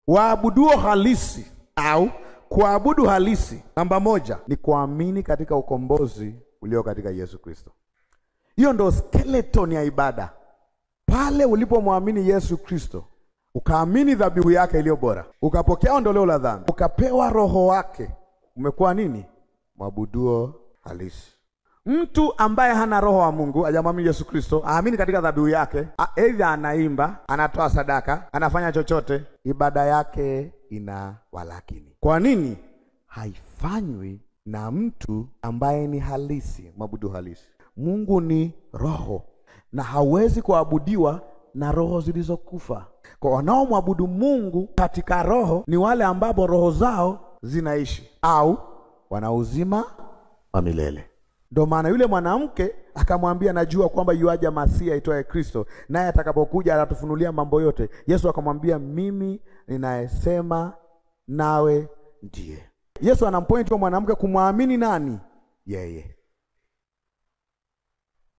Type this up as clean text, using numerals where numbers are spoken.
Waabuduo halisi au kuabudu halisi, namba moja ni kuamini katika ukombozi ulio katika Yesu Kristo. Hiyo ndio skeleton ya ibada. Pale ulipomwamini Yesu Kristo, ukaamini dhabihu yake iliyo bora, ukapokea ondoleo la dhambi, ukapewa roho wake, umekuwa nini? Mwabuduo halisi. Mtu ambaye hana roho wa Mungu, hajamwamini Yesu Kristo, aamini katika dhabihu yake, aidha anaimba, anatoa sadaka, anafanya chochote, ibada yake ina walakini. Kwa nini? Haifanywi na mtu ambaye ni halisi, mwabudu halisi. Mungu ni roho na hawezi kuabudiwa na roho zilizokufa. Kwa wanaomwabudu Mungu katika roho ni wale ambao roho zao zinaishi au wana uzima wa milele. Ndio maana yule mwanamke akamwambia, najua kwamba yuaja Masia aitwaye Kristo, naye atakapokuja atatufunulia mambo yote. Yesu akamwambia, mimi ninayesema nawe ndiye. Yesu anampoint kwa mwanamke kumwamini nani? Yeye.